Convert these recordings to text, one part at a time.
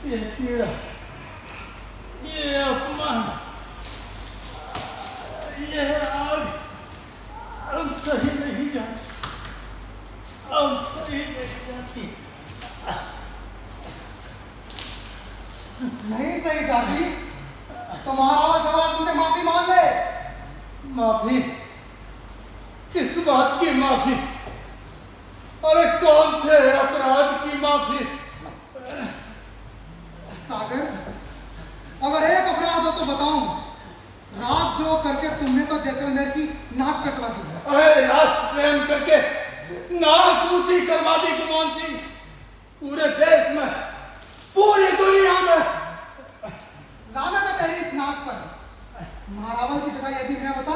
ये पीड़ा, ये अपमान, ये आग अब सही नहीं जाती, अब सही नहीं जाती। नहीं सही जाती तो महाराज जवाब तुमसे माफी मांग ले। माफी? किस बात की माफी? अरे कौन से अपराध की माफी? सागर, अगर एक अपराध हो तो बताऊं। रात जो करके तुमने तो जैसलमेर की नाक कटवा दी है। अरे राष्ट्र प्रेम करके नाक ऊंची करवा दी गुमान सिंह। पूरे देश में, पूरी दुनिया में लानत है तेरी इस नाक पर। महारावल की जगह यदि मैं होता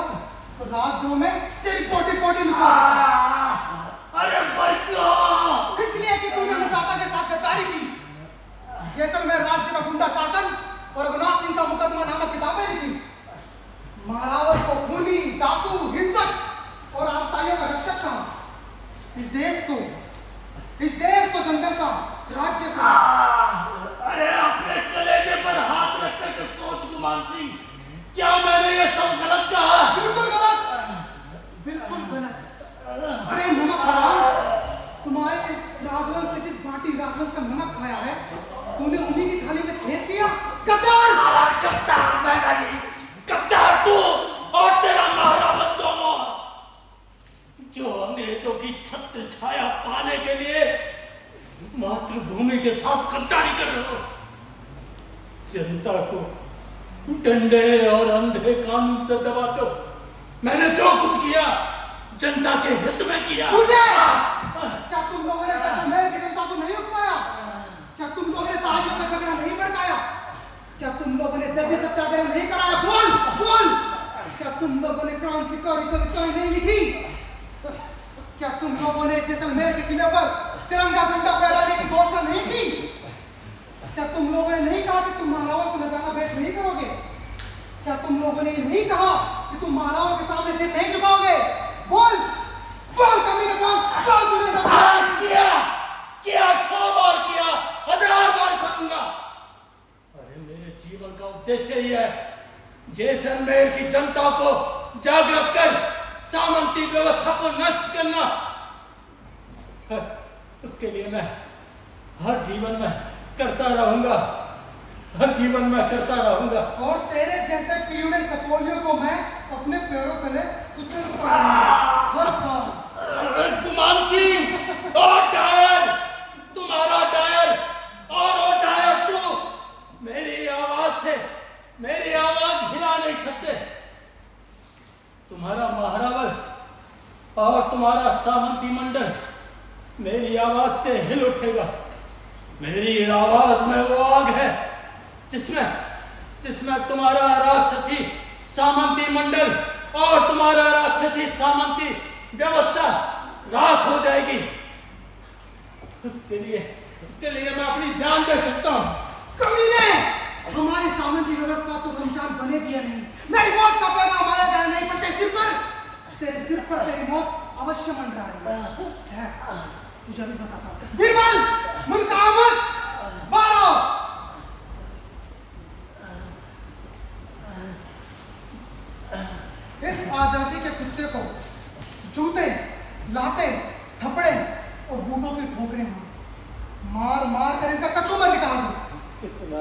तो राजद्रोह में तेरी पोटी पोटी लुचा देता। अरे बच्चों, इसलिए कि तूने मुकाता के साथ गद्दारी की, जैसलमेर राज्य में गुंडा शासन और रघुनाथ सिंह का मुकदमा नामक किताबें लिखी। महारावल को खूनी, डाकू, हिंसक और आतताइयों का रक्षक था। इस देश को जंगल का, राज्य का। अरे अपने कलेजे पर हाथ रख कर सोच गुमान सिंह, क्या मैंने ये सब गलत कहा? बिल्कुल गलत, बिल्कुल गलत। अरे नमक हराम, तुम्हारे राजवंश ने जिस बाटी राजवंश का नमक खाया है, तूने उन्हीं की थाली में छेद किया। गद्दार! गद्दार मैं नहीं, गद्दार तू और तेरा महारावत दोनों, जो अंग्रेजों की छत्र छाया पाने के लिए मातृभूमि के साथ गद्दारी कर रहे हो। जनता को डंडे और अंधे कानून से दबाते हो। मैंने जो कुछ किया जनता के हित में किया। क्या तुम लोगों ने जैसलमेर की जनता को नहीं उकसाया? क्या तुम लोगों ने ताजियों का झगड़ा नहीं भड़काया? क्या तुम लोगों ने दर्जी सत्याग्रह नहीं कराया? बोल बोल! क्या तुम लोगों ने क्रांतिकारी कविताएं नहीं लिखी? क्या तुम लोगों ने जैसलमेर के किले पर तिरंगा झंडा फहराने की घोषणा नहीं की? क्या तुम लोगों ने नहीं कहा कि तुम महारावल को नजराना भेंट नहीं करोगे? क्या तुम लोगों ने नहीं कहा कि तुम महारावल के सामने सिर नहीं झुकाओगे? बोल बोल कमीने बोल! तूने सब किया 100 बार किया, 1000 बार करूंगा। अरे मेरे जीवन का उद्देश्य ही है जैसलमेर की जनता को जागृत कर सामंती व्यवस्था को नष्ट करना। उसके लिए मैं हर जीवन में करता रहूंगा, हर जीवन में करता रहूंगा। और तेरे जैसे पीड़े सपोलियों को मैं अपने पैरों तले कुचलता रहूंगा। गुमान सिंह और डायर, तुम्हारा डायर और वो डायर तू मेरी आवाज से मेरी आवाज हिला नहीं सकते। तुम्हारा महारावल और तुम्हारा सामंती मंडल मेरी आवाज से हिल उठेगा। मेरी आवाज में वो आग है जिसमें तुम्हारा राक्षसी सामंती मंडल और तुम्हारा राक्षसी सामंती व्यवस्था राख हो जाएगी। उसके लिए मैं अपनी जान दे सकता हूँ। कमीने! हमारी सामंती व्यवस्था तो शमशान बनेगी या नहीं? मेरी मौत का पैगाम आया गया नहीं, पर तेरे सिर पर तेरी मौत अवश्य मंडरा रही है। तुझे भी बताता हूँ। बीरबल! मुनकामत! बारो! इस आजादी के कुत्ते को जूते, लाते, थप्पड़े और बूटों की ठोकरें मार मार कर इसका कचूमर निकाल दो। कितना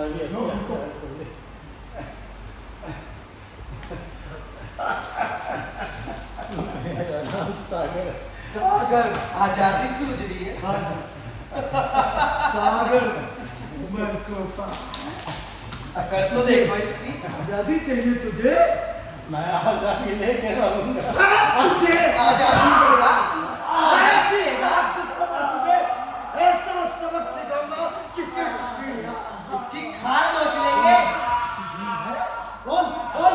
मेरा नाम सागर। सागर आजादी सूझ रही है। सागर उमर को अगर तो देखो इसकी आजादी चाहिए तुझे। मैं आजादी लेके रहूंगा। तुझे आजादी देगा। आजादी देगा। तुझे ऐसा सबक सिखाऊंगा कि इसकी खाल नोच लेंगे। बोल बोल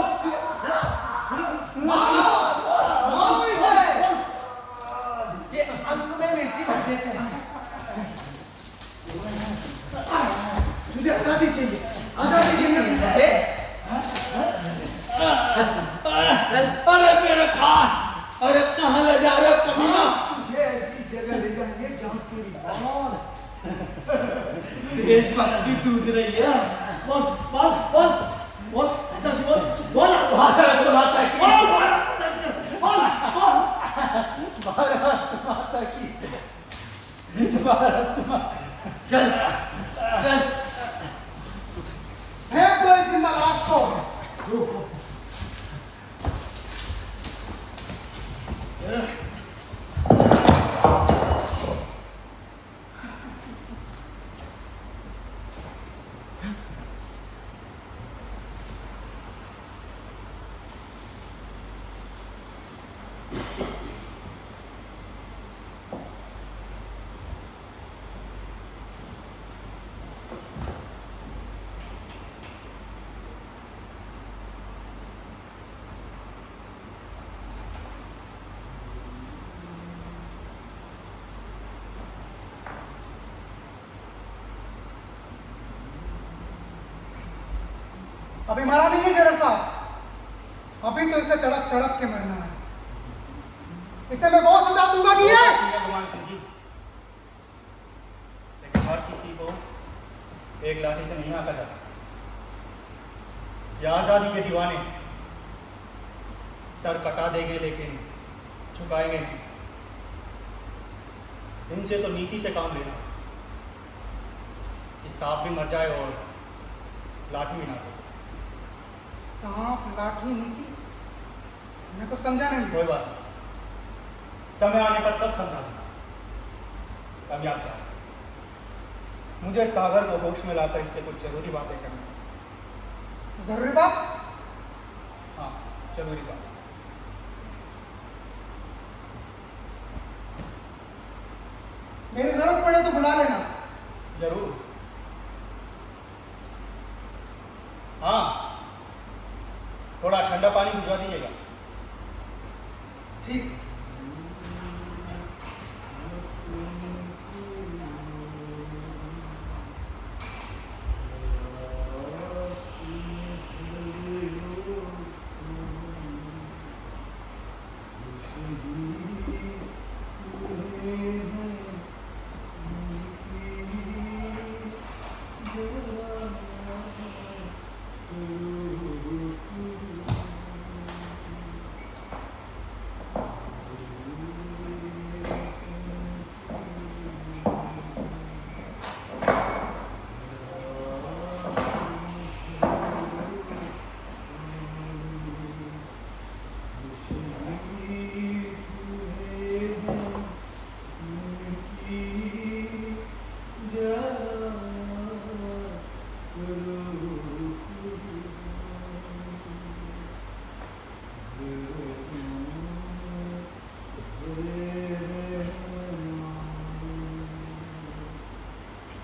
इसके अंक में मिर्ची भरते थे। तुझे आजादी चाहिए। आजादी चाहिए तुझे। अरे मेरे कान, अरे कहाँ ले जा रहे हो कमीना? तुझे ऐसी जगह ले जाएंगे जहाँ तेरी मौत देशभक्ति सूझ रही है। बोल बोल बोल बोल ऐसा बोल बोल भारत माता की बोल जय। बोल बोल भारत माता की जय। भारत माता। चल चल। फेंक दो इस जिंदा लाश को। रुको। अभी मरा नहीं है जनरल साहब। अभी तो इसे तड़प तड़प के मरना है। इसे मैं वो सजा दूंगा कि ये भगवान सिंह जी, लेकिन हर किसी को एक लाठी से नहीं आका जाता। ये आज़ादी के दीवाने सर कटा देंगे लेकिन झुकाएंगे नहीं। इनसे तो नीति से काम लेना कि सांप भी मर जाए और लाठी भी ना दे। सांप लाठी नीति मेरे को समझा नहीं। कोई बात नहीं, समय आने पर सब समझा दूंगा। अभी आप जाओ, मुझे सागर को होश में लाकर इससे कुछ जरूरी बातें करनी है। जरूरी बात। हाँ, जरूरी बात। मेरी जरूरत पड़े तो बुला लेना। जरूर। हाँ, थोड़ा ठंडा पानी भिजवा दीजिएगा। ठीक।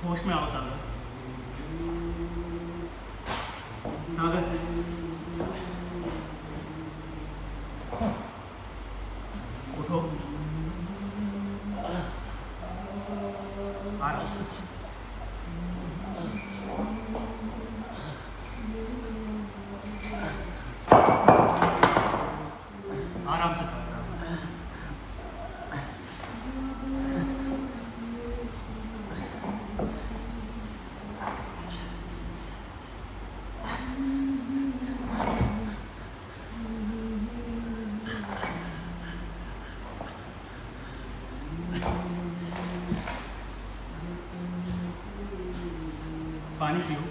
होश में आओ सागर। सागर, उठो। आराम से। आराम से सागर। पानी पियो।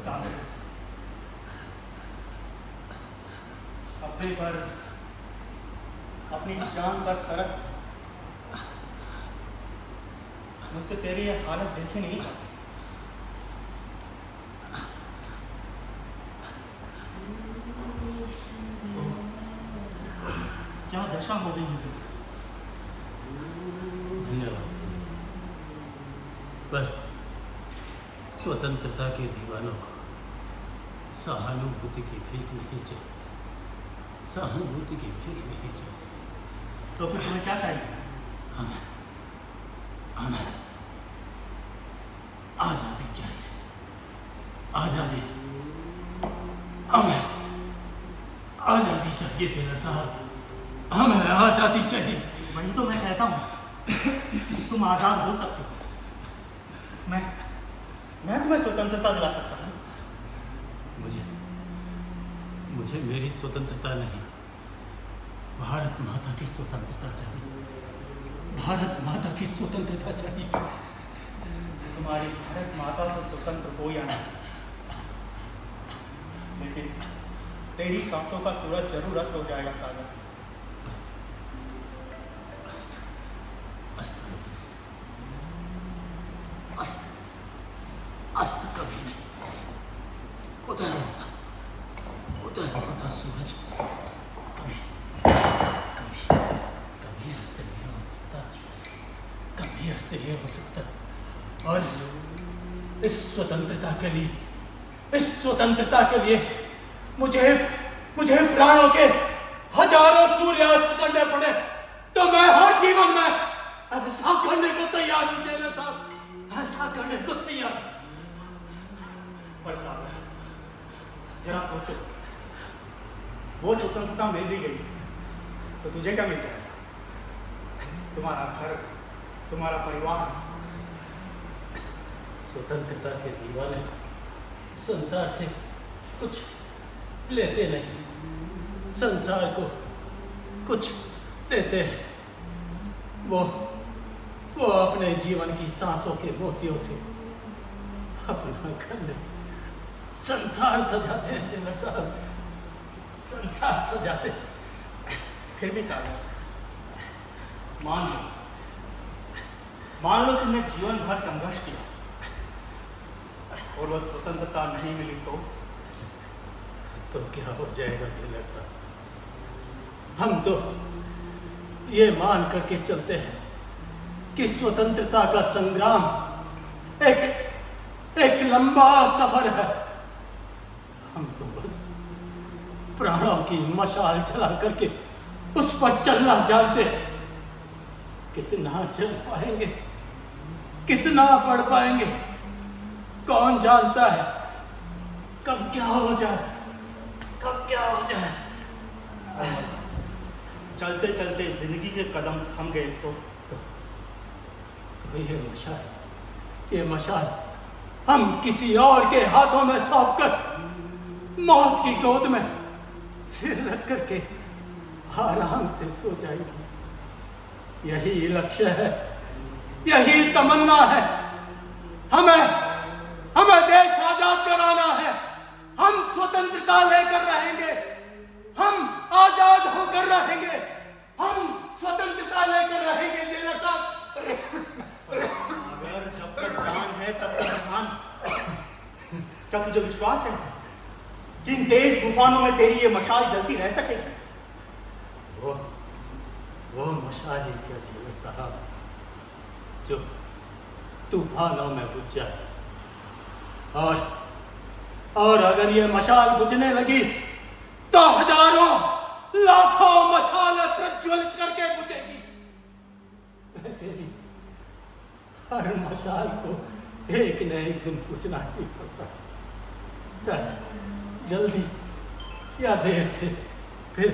सागर, अपने पर, अपनी जान पर तरस मुझसे तेरी ये हालत देखी नहीं जाती। क्या दशा हो गई है? धन्यवाद। पर स्वतंत्रता के दीवानों को सहानुभूति की भीख नहीं चाहिए, सहानुभूति की भीख नहीं चाहिए। तो फिर तुम्हें क्या चाहिए? हमें आजादी चाहिए, आजादी, हमें आजादी चाहिए जेलर साहब, हमें आजादी चाहिए। वही तो मैं कहता हूँ, तुम आजाद हो सकते हो। मैं तुम्हें स्वतंत्रता दिला सकता हूँ। मुझे मेरी स्वतंत्रता नहीं, भारत माता की स्वतंत्रता चाहिए, भारत माता की स्वतंत्रता चाहिए। तुम्हारी भारत माता तो स्वतंत्र हो या नहीं, लेकिन तेरी सांसों का सूरज जरूर अस्त हो जाएगा सागर। अस्त कभी नहीं, उधर होता सूरज कभी अस्त नहीं हो सकता, कभी अस्त नहीं हो सकता। और इस स्वतंत्रता के लिए मुझे प्राणों के हजारों सूर्यास्त करने पड़े तो मैं हर जीवन में ऐसा करने को तैयार हूं जेलर साहब, ऐसा करने को तैयार। पर सागर, जरा सोचो, वो स्वतंत्रता मिल भी गई तो तुझे क्या मिल जाएगा? तुम्हारा घर, तुम्हारा परिवार। स्वतंत्रता के दीवाने संसार से कुछ लेते नहीं, संसार को कुछ देते हैं। वो अपने जीवन की सांसों के मोतियों से अपना घर ले संसार सजाते हैं जेलर साहब, संसार सजाते। फिर भी सागर, मान लो तुमने जीवन भर संघर्ष किया और वह स्वतंत्रता नहीं मिली तो क्या हो जाएगा जेलर साहब? हम तो ये मान करके चलते हैं कि स्वतंत्रता का संग्राम एक लंबा सफर है। हम तो बस प्राणों की मशाल जला करके उस पर चलना जानते हैं। कितना चल पाएंगे, कितना बढ़ पाएंगे, कौन जानता है? कब क्या हो जाए। चलते चलते जिंदगी के कदम थम गए तो ये मशाल हम किसी और के हाथों में सौंप कर मौत की गोद में सिर रख करके आराम से सो जाएगी। यही लक्ष्य है, यही तमन्ना है। हमें देश आजाद कराना है। हम स्वतंत्रता लेकर रहेंगे, हम आजाद होकर रहेंगे, हम स्वतंत्रता लेकर रहेंगे जेलर साहब। अगर जब तक जान है तब तक जान। क्या तुझे विश्वास है कि इन तेज तूफानों में तेरी ये मशाल जलती रह सकेगी? वो मशाल ही क्या जेलर साहब जो तूफानों में बुझ जाए। और अगर ये मशाल बुझने लगी तो हजारों लाखों मशालें प्रज्वलित करके बुझेगी। वैसे ही हर मशाल को एक न एक दिन बुझना ही पड़ता, चाहे जल्दी या देर से। फिर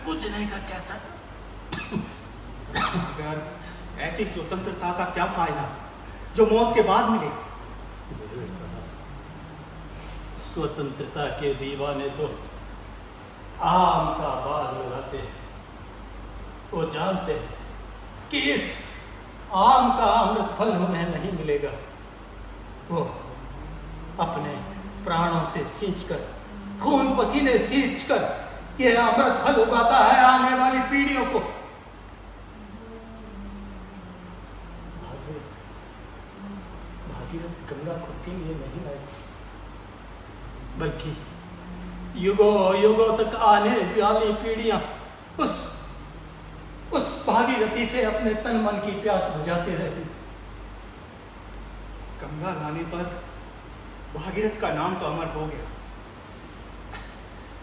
बुझने का कैसा? अगर ऐसी स्वतंत्रता का क्या फायदा जो मौत के बाद मिले? जेलर साहब, स्वतंत्रता के दीवाने तो आम का बाग लगाते हैं। वो जानते हैं कि इस आम का अमृत फल उन्हें नहीं मिलेगा। अपने प्राणों से सींचकर, खून पसीने सींचकर यह अमृत फल उगाता है आने वाली पीढ़ियों को। भागीरथ गंगा खुद के लिए नहीं लाई, बल्कि युगों युगों तक आने वाली पीढ़ियां उस भागीरथी से अपने तन मन की प्यास बुझाते रहती। गंगा लाने पर भागीरथ का नाम तो अमर हो गया,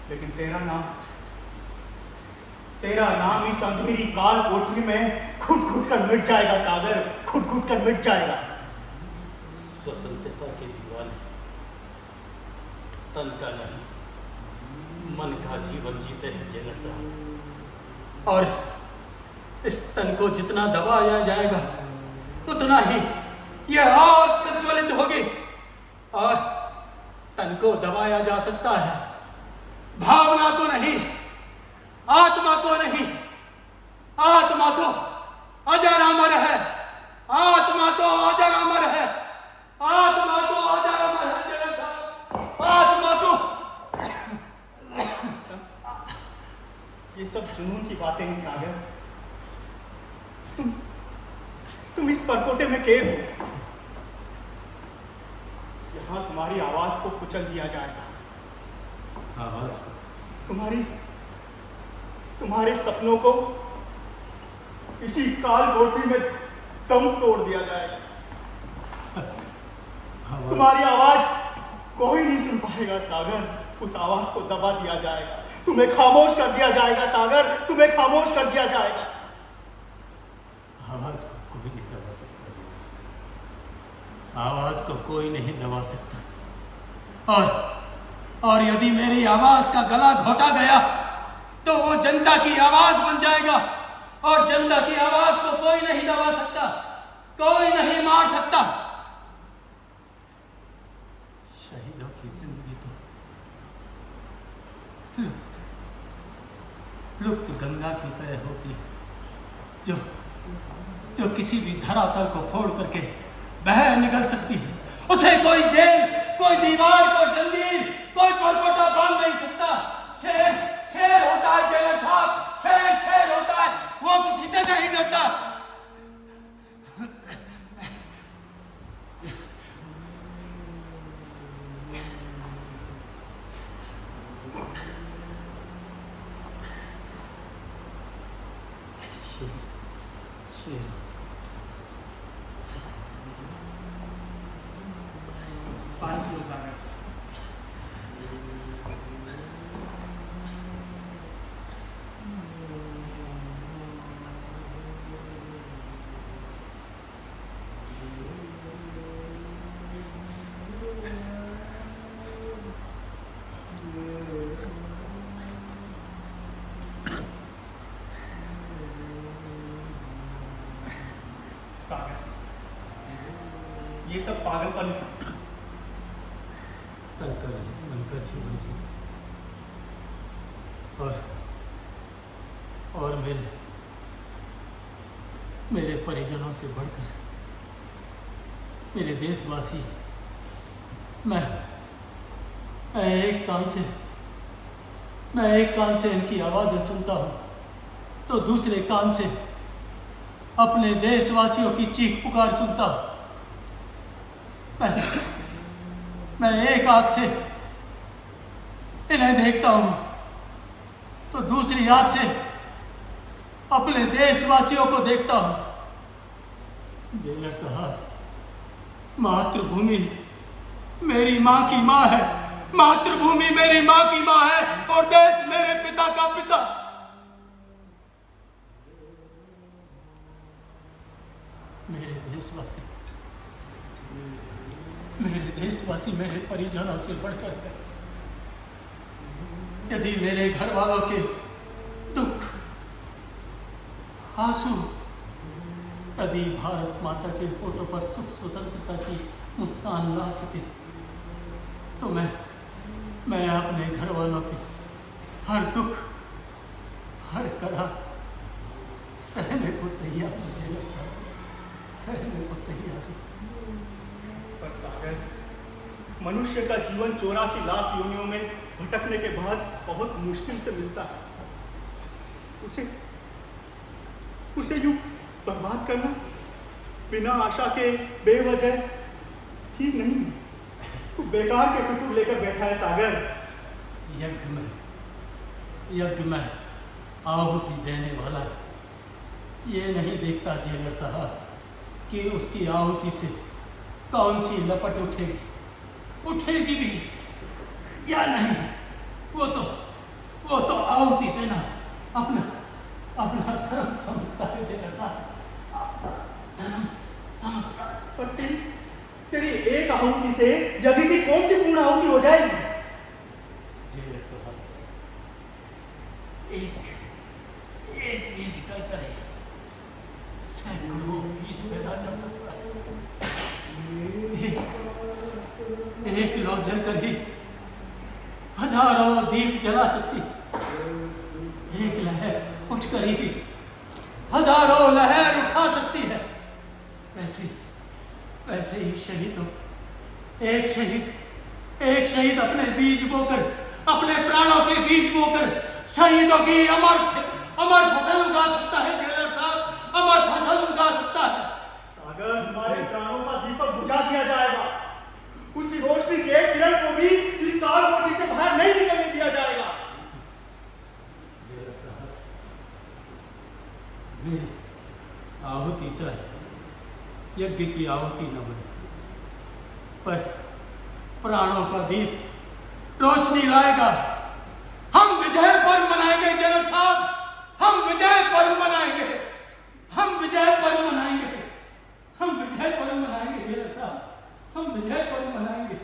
लेकिन तेरा नाम इस अंधेरी काल कोठरी में घुट कर मिट जाएगा सागर, घुट कर मिट जाएगा। स्वतंत्रता के दीवाने तन का नहीं मन का जीवन जीते हैं जेलर साहब, और इस तन को जितना दबाया जाएगा उतना ही यह और प्रज्वलित होगी। और तन को दबाया जा सकता है, भावना को नहीं, आत्मा को नहीं। आत्मा तो अजर अमर है, आत्मा तो अजर अमर है, आत्मा तो अजर अमर है जेलर साहब, आत्मा तो। ये सब जुनून की बातें हैं सागर। तुम इस परकोटे में कैद हो। यहां तुम्हारी आवाज को कुचल दिया जाएगा। आवाज को? तुम्हारे सपनों को इसी काल कोठरी में दम तोड़ दिया जाएगा। तुम्हारी आवाज कोई नहीं सुन पाएगा सागर, उस आवाज को दबा दिया जाएगा, तुम्हें खामोश कर दिया जाएगा सागर, तुम्हें खामोश कर दिया जाएगा। आवाज को कोई नहीं दबा सकता, आवाज को कोई नहीं दबा सकता। और यदि मेरी आवाज का गला घोटा गया तो वो जनता की आवाज बन जाएगा, और जनता की आवाज को कोई नहीं दबा सकता, कोई नहीं मार सकता। शहीदों की जिंदगी तो लुप्त गंगा की तरह होती, जो किसी भी धरातल को फोड़ करके बह निकल सकती है। उसे कोई जेल, कोई दीवार, कोई जंजीर, कोई परकोटा बांध नहीं सकता। शेर होता है जेलर साहब, शेर होता है, वो किसी से नहीं डरता। शेर पानी पियो सागर। ये सब पागलपन है। तन का नहीं मन का जीवन जी, और मेरे परिजनों से बढ़कर मेरे देशवासी, मैं एक कान से इनकी आवाजें सुनता हूं तो दूसरे कान से अपने देशवासियों की चीख पुकार सुनता हूं। मैं एक आंख से इन्हें देखता हूं तो दूसरी आंख से अपने देशवासियों को देखता हूं। जेलर साहब, मातृभूमि मेरी मां की मां है, मातृभूमि मेरी मां की मां है, और देश मेरे पिता का पिता। मेरे देशवासी मेरे परिजनों से बढ़कर है। यदि मेरे घर वालों के दुख, आंसू, यदि भारत माता के होठों पर सुख स्वतंत्रता की मुस्कान ला सके तो मैं अपने घर वालों के हर दुख, हर करा सहने को तैयार हूं जेलर साहब, सहने को तैयार हूं। पर सागर, मनुष्य का जीवन 84 लाख योनियों में भटकने के बाद बहुत मुश्किल से मिलता है। उसे यूं बर्बाद करना बिना आशा के बेवजह ठीक नहीं। तू बेकार के फितूर लेकर बैठा है सागर। यज्ञ में आहुति देने वाला ये नहीं देखता जेलर साहब कि उसकी आहुति से कौन सी लपट उठेगी भी या नहीं। वो तो आहुति देना अपना धर्म समझता है जेलर साहब, धर्म समझता है। पर तेरी एक आहुति से यज्ञ की कौन सी पूर्ण आहुति हो जाएगी? जेलर साहब, एक बीज कर सैकड़ों बीज पैदा कर सकता है। एक लौ जल कर ही हजारों दीप जला सकती। एक लहर उठकर ही हजारों लहर उठा सकती है। वैसे ही शहीदों एक शहीद अपने बीज बोकर, अपने प्राणों के बीज बोकर शहीदों की अमर फसल उगा सकता है। जेलर साहब, अमर फसल उगा सकता है। सागर, हमारे प्राणों का दीपक बुझा दिया जाएगा। उसी रोशनी के एक किरण को भी इस काल कोठरी से बाहर नहीं निकलने दिया जाएगा। जेलर साहब, मेरी आहुति चाहे यज्ञ की आहुति न बने, पर प्राणों का दीप रोशनी लाएगा। हम विजय पर्व मनाएंगे जेलर साहब, हम विजय पर्व मनाएंगे, हम विजय पर्व मनाएंगे, हम विजय पर्व मनाएंगे जेलर साहब, हम विजय पर्व मनाएंगे।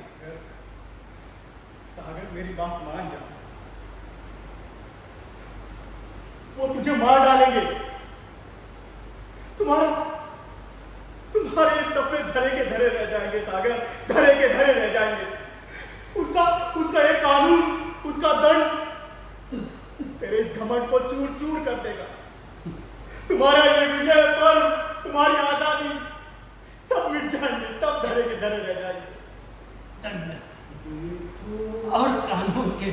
सागर, मेरी बात मान जा। वो तुझे मार डालेंगे। तुम्हारे सपने धरे के धरे रह जाएंगे सागर, धरे के धरे रह जाएंगे। उसका एक कानून, उसका दंड तेरे इस घमंड को चूर चूर कर देगा। तुम्हारा ये विजय पर्व, तुम्हारी आजादी सब मिट जाएंगे, सब धरे के धरे रह जाएंगे। दंड और कानून के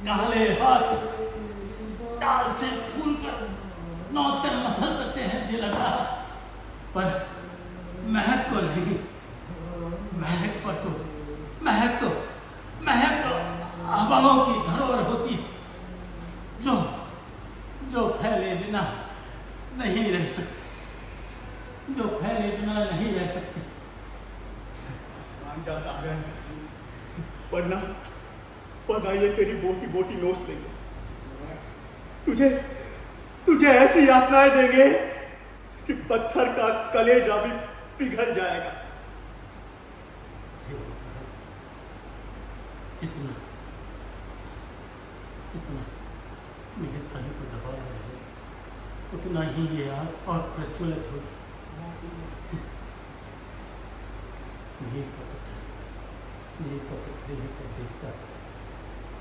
काले हाथ डाल से फूल कर नोच कर मसल सकते हैं जेलर साहब, पर महक को नहीं। महक तो हवाओं की धरोहर होती है, जो फैले बिना नहीं रह सकती, जो फैले बिना नहीं रह सकती। मान जा सागर, वरना ये तेरी बोटी बोटी नोच लेंगे। तुझे ऐसी यातनाएं देंगे कि पत्थर का कलेजा भी पिघल जाएगा। जितना मेरे तन को दबाया जाए, उतना ही ये आग और प्रज्वलित होगी। नील का पत्थर ये कर देखता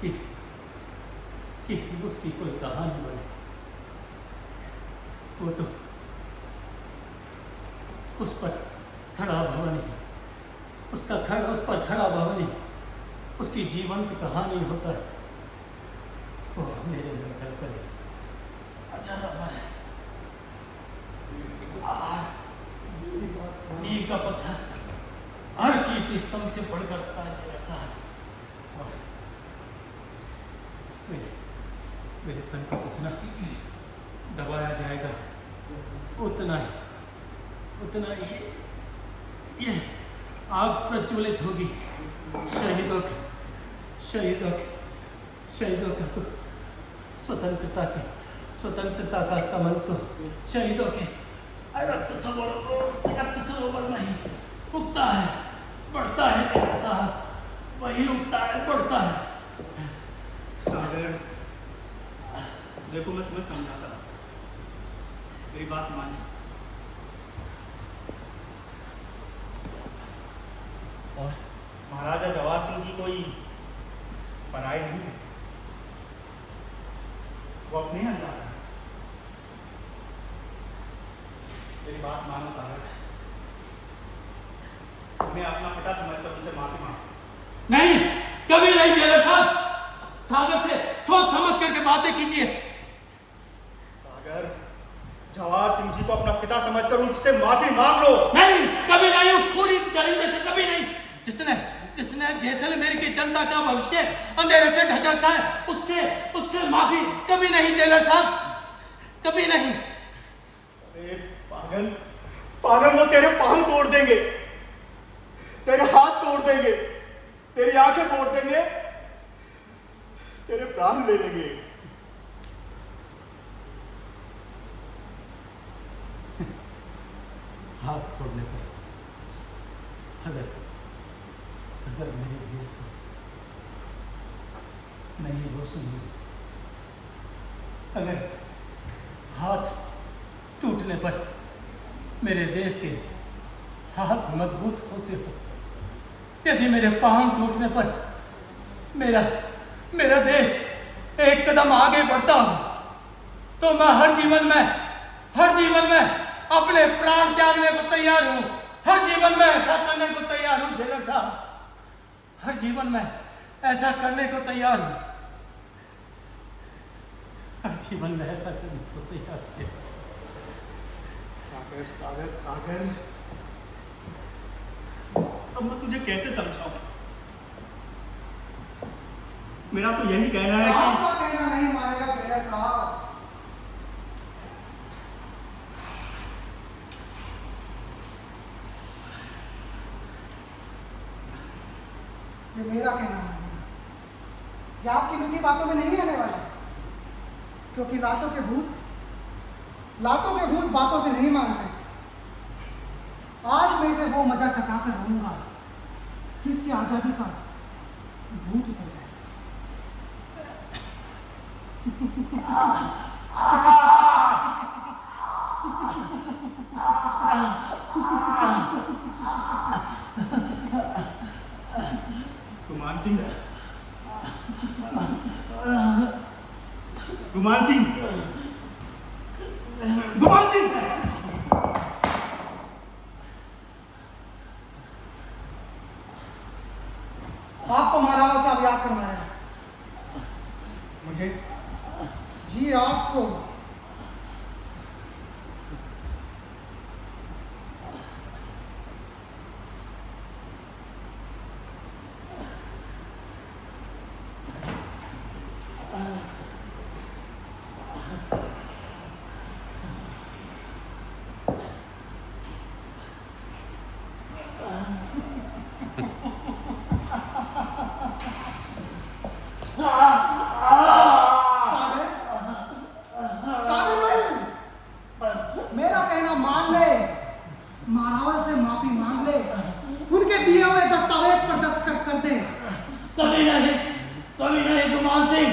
कि उसकी कोई कहानी बने। वो तो उस पर खड़ा भवन ही, उस पर खड़ा भवन ही उसकी जीवंत कहानी होता है। वो मेरे में कर अजर अमर है। नील का पत्थर हर कीर्ति स्तंभ से बढ़कर रखता है जेलर साहब। और मेरे तन को जितना दबाया जाएगा, उतना ही ये आग प्रज्वलित होगी। शहीदों का तो स्वतंत्रता का कमल तो शहीदों के रक्त सरोवर में ही उगता है, बढ़ता है जेलर साहब, वही उगता है, बढ़ता है। सागर, देखो मैं तुम्हें समझाता हूं, मेरी बात मानिए। और महाराजा जवाहर सिंह जी कोई पराये नहीं है, वो अपने यहाँ जाता है। मेरी बात मानो सागर, मैं अपना पिता समझकर उनसे माफी मांग। नहीं, कभी नहीं जेलर साहब। सागर से सोच समझ करके बातें कीजिए। सागर, जवाहर सिंह जी को अपना पिता समझकर उनसे माफी मांग लो। नहीं, कभी नहीं, उस खूनी दरिंदे से कभी नहीं, जिसने जैसलमेर की जनता का भविष्य अंधेरे से ढक रखा है, उससे माफी कभी नहीं जेलर साहब, कभी नहीं। अरे पागल, पागल, वो तेरे पांव तोड़ देंगे, तेरे हाथ तोड़ देंगे, तेरी आंखें फोड़ देंगे, तेरे प्राण ले लेंगे। हाथ तोड़ने पर अगर मेरे देश में नहीं रोशन हुई, अगर हाथ टूटने पर मेरे देश के हाथ मजबूत होते हो, यदि मेरे पांव टूटने पर मेरा देश एक कदम आगे बढ़ता हो, तो मैं हर जीवन में अपने प्राण त्यागने को तैयार हूं। हर जीवन में ऐसा करने को तैयार हूं जेलर साहब, हर जीवन में ऐसा करने को तैयार हूं, हर जीवन में ऐसा करने को तैयार हूं। सागर, सागर, सागर, अब मैं तुझे कैसे समझाऊं? मेरा तो यही कहना है कि आपका कहना नहीं मानेगा जेलर साहब। ये मेरा कहना मानेगा, ये आपकी मीठी बातों में नहीं आने वाला, क्योंकि लातों के भूत बातों से नहीं मानते। आज मैं इसे वो मजा चखाकर रहूंगा कि इसकी आजादी का भूत उतर जाए। गुमान सिंह, गुमान सिंह, गुमान सिंह, आपको महारावल साहब याद फरमा रहे हैं। मुझे जी आपको। सागर, सागर भाई, मेरा कहना मान ले, महारावल से माफी मांग ले, उनके दिए हुए दस्तावेज पर दस्तखत कर दे। कभी नहीं गुमान सिंह,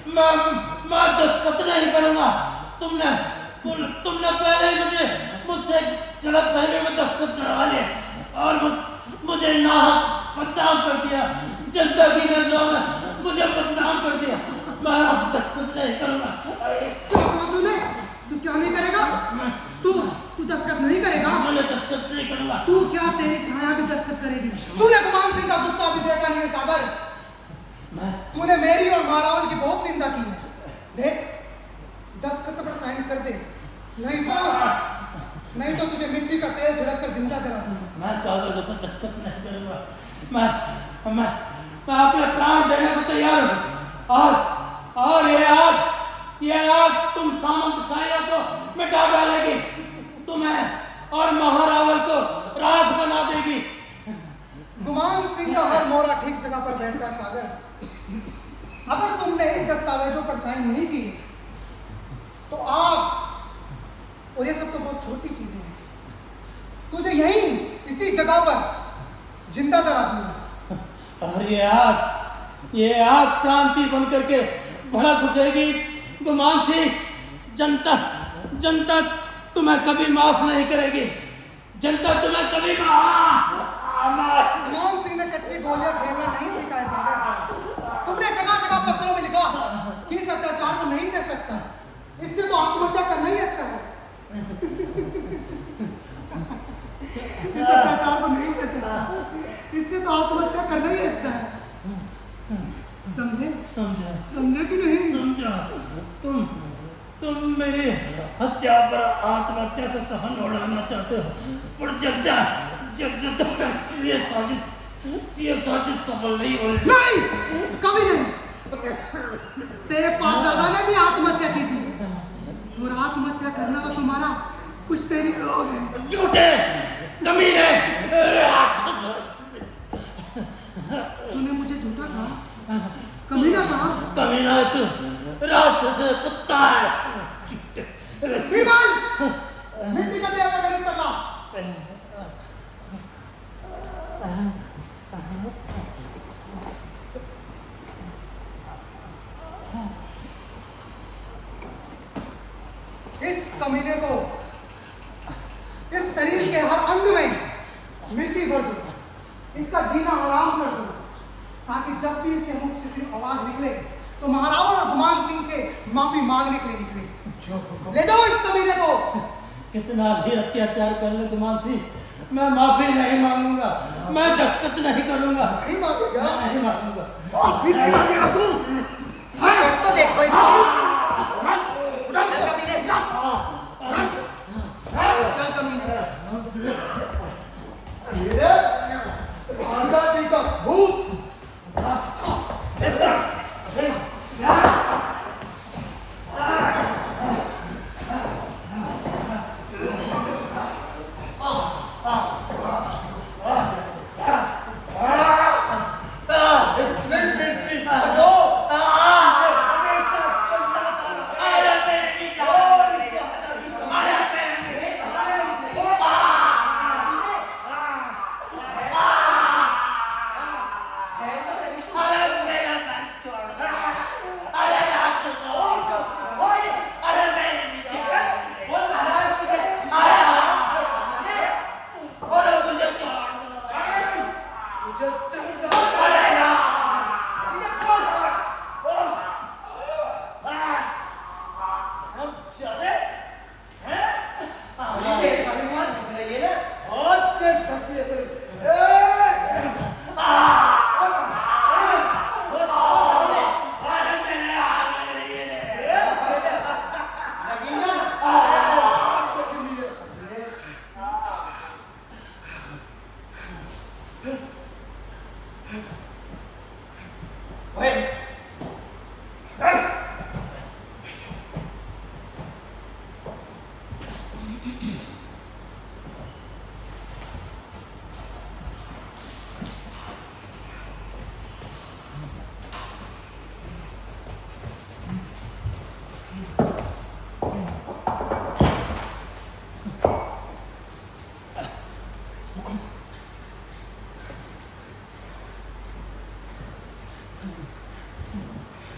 मैं दस्तखत नहीं करूंगा। तुमने पहले ही मुझसे गलत फहमी में दस्तखत करवा लिए और मुझे नाहक बदनाम कर दिया, जनता की नजरों में मुझे बदनाम कर दिया। मैं अब दस्तखत नहीं करूंगा। क्या कहा तूने? तू क्या नहीं करेगा? तू दस्तखत नहीं करेगा? मैं दस्तखत नहीं करूंगा। तू क्या, तेरी छाया भी दस्तखत करेगी? तूने गुमान सिंह का गुस्सा भी देखा नहीं है सागर। तूने मेरी और महारावल की बहुत निंदा की है। देख, दस्तखत पर साइन कर दे, नहीं तो तुझे मिट्टी का तेल छिड़क कर जिंदा जला दूंगा। मैं कागजों पर दस्तखत नहीं करूंगा। मैं अपने प्राण देने को तैयार हूं। और ये आग तुम सामंत शाहियों को मिटा डालेगी, तुम्हें और महारावल को राख बना देगी। गुमान सिंह का हर मोरा ठीक जगह पर बैठता है सागर। अगर तुमने इस दस्तावेजों पर साइन नहीं की तो आग, और ये सब तो बहुत छोटी चीजें हैं, तुझे यहीं इसी जगह पर जिंदा जला दूंगा। और ये आग क्रांति बन करके भड़क उठेगी गुमान सिंह। जनता तुम्हें कभी माफ नहीं करेगी। जनता तुम्हें कभी गुमान सिंह ने कच्ची गोलियां खेलना नहीं सीखा है सागर। तुमने जगह जगह पत्रों में लिखा कि इस अत्याचार को नहीं सह सकता, इससे तो आत्महत्या करना ही अच्छा है। इस अत्याचार को नहीं सह सकता। इससे तो आत्महत्या करना ही अच्छा है। समझे? समझा समझे कि नहीं? समझा। तुम मेरी हत्या पर आत्महत्या का कफन उड़ाना चाहते हो, पर जब तक ये साजिश सफल नहीं हुई। नहीं, कभी नहीं। तेरे पाप दादा ने भी आत्महत्या की थी, और आत्महत्या करना तो तुम्हारा कुछ तेरी रोग है। झूठे, कमीने, राक्षस। तूने मुझे झूठा कहा, कमीना कहा। कमीना है तू, राक्षस है, कुत्ता है। बीरबल, मिट्टी का देवता का रिश्ता था। इस कमीने को इस शरीर के हर अंग में मिर्ची भर दो, इसका जीना हराम कर दो, ताकि जब भी इसके मुख से सिर्फ आवाज निकले तो महारावण और गुमान सिंह के माफी मांगने के लिए निकले। ले जाओ इस कमीने को। कितना भी अत्याचार कर ले गुमान सिंह, मैं माफी नहीं मांगूंगा, मैं दस्तखत नहीं करूंगा। नहीं मांगेगा? नहीं मांगूंगा। माफी नहीं मांगेगा तू? हाँ, तो देखो इसको। आजादी का भूत।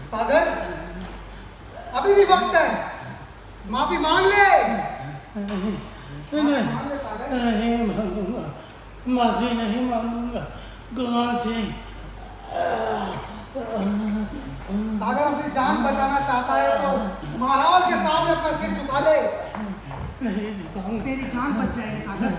सागर, अभी भी वक्त है, माफी मांग ले। नहीं मांगूंगा, माफी नहीं मांगूंगा गुमान सिंह। सागर अपनी जान बचाना चाहता है तो महाराज के सामने अपना सिर झुका ले। नहीं झुकाऊंगा। तेरी जान बच जाएगी सागर।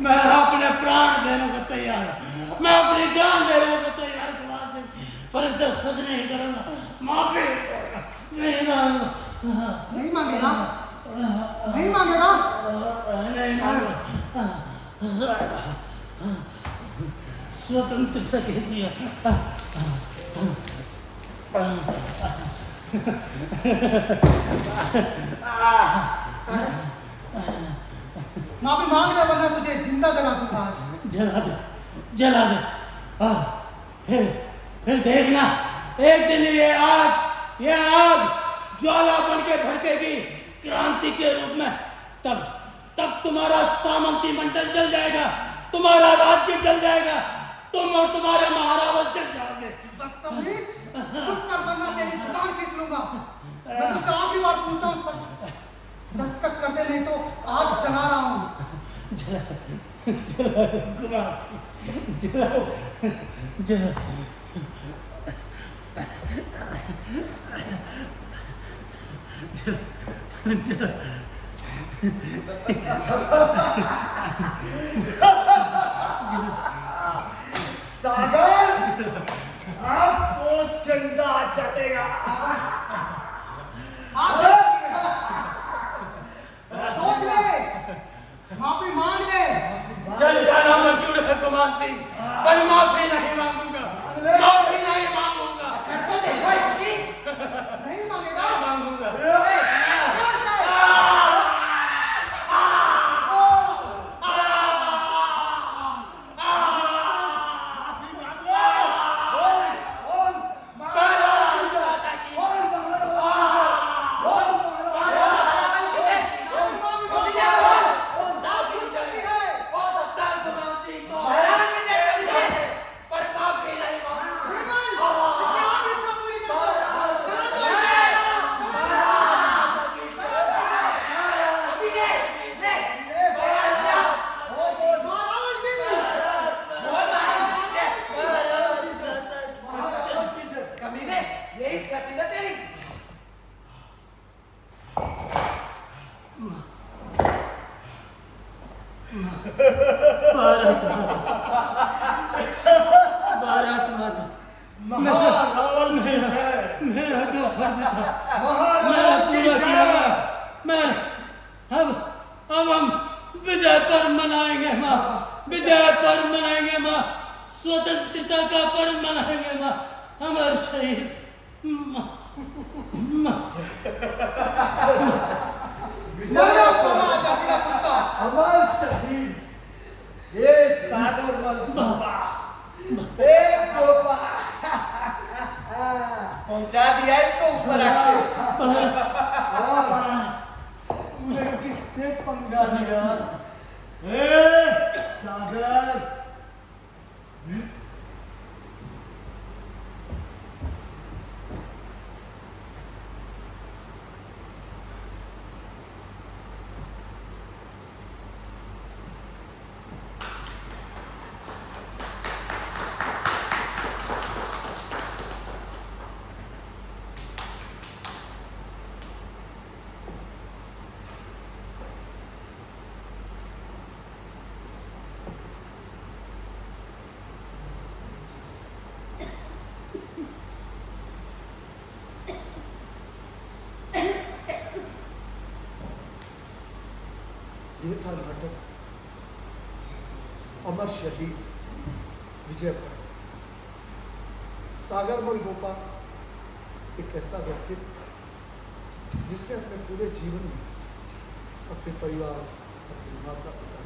मैं अपने प्राण देने को तैयार हूँ, मैं अपनी जान देने को तैयार हूँ गुमान सिंह, पर दस्तखत नहीं करूंगा, माफी नहीं मांगूंगा। नहीं मांगेगा? नहीं मांगेगा? नहीं मांगूंगा। स्वतंत्रता के दिया। सागर, माफी मांग ले वरना तुझे जिंदा जला दूंगा आज। जला दे, जला दे। फिर देखना, एक दिन ये आग ज्वाला बन के भड़केगी क्रांति के रूप में। तब तुम्हारा सामंती मंडल जल जाएगा, तुम्हारा राज्य जल जाएगा, तुम और तुम्हारे महारावल जल जाओगे। बदतमीज, चुप कर वरना तेरी जुबान खींच लूंगा। मैं तुझसे आखिरी बार पूछता हूँ, दस्तखत कर दे नहीं तो आग जला रहा हूँ। जला गुमान सिंह, जला। गुमान सिंह, पर माफी नहीं मांगूंगा, माफी नहीं मांगूंगा। करते देखो इसकी नहीं मांगेगा नहीं मांगूंगा। हो सकता है गुमान सिंह को पर माफी नहीं मांगूंगा। कमीने यही इच्छा थी ना तेरी। भारत माता, महारावण मेरा जो फर्ज था महाराज मैंने की पूरा किया। जय। मैं अब हम विजय पर्व मनाएंगे माँ, विजय पर्व मनाएंगे माँ, स्वतंत्रता का पर्व मनाएंगे माँ। हमारे शहीद माँ, चलो सोना आजादी का कुत्ता अमर शहीद ये सागर मल गोपा एक गोपा पहुंचा दिया इसको ऊपर आके। तूने किससे पंगा लिया? ए सागर ये था नाटक अमर शहीद विजय पर्व। सागर मल गोपा एक ऐसा व्यक्तित्व जिसने अपने पूरे जीवन में अपने परिवार, अपने माता पिता,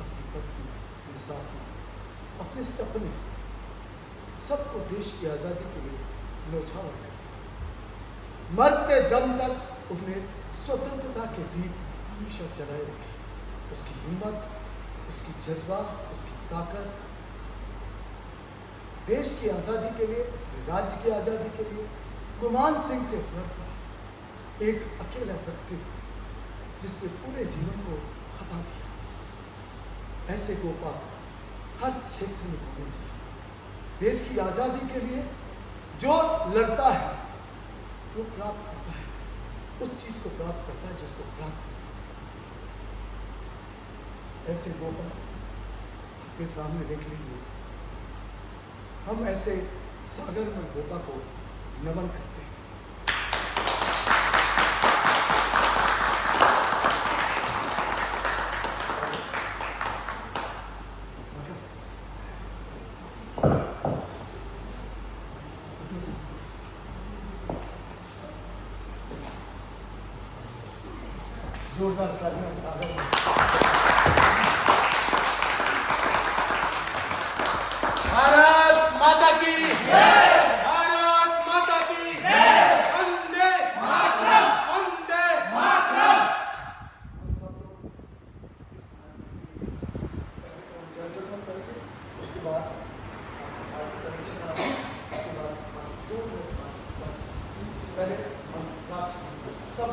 अपनी पत्नी, अपने साथी, अपने सपने सबको देश की आज़ादी के लिए न्यौछावर कर दिया। मरते दम तक उन्हें स्वतंत्रता के दीप हमेशा जलाए रखे। उसकी हिम्मत, उसकी जज्बा, उसकी ताकत देश की आज़ादी के लिए, राज्य की आज़ादी के लिए गुमान सिंह से लड़ता एक अकेला व्यक्ति जिसने पूरे जीवन को खपा दिया। ऐसे गोपा हर क्षेत्र में होने चाहिए। देश की आज़ादी के लिए जो लड़ता है वो प्राप्त करता है, उस चीज़ को प्राप्त करता है जिसको प्राप्त करता है। ऐसे गोपा आपके सामने देख लीजिए। हम ऐसे सागर में गोपा को नमन करते हैं। जोरदार तालियां सागर में। भारत माता की जय, भारत माता की जय, वंदे मातरम, वंदे मातरम। हम सब लोग इस कार्यक्रम जल्द करके उसके बाद आज परिचय उसके बाद आज 2 मिनट बाद पहले हम राष्ट्र सब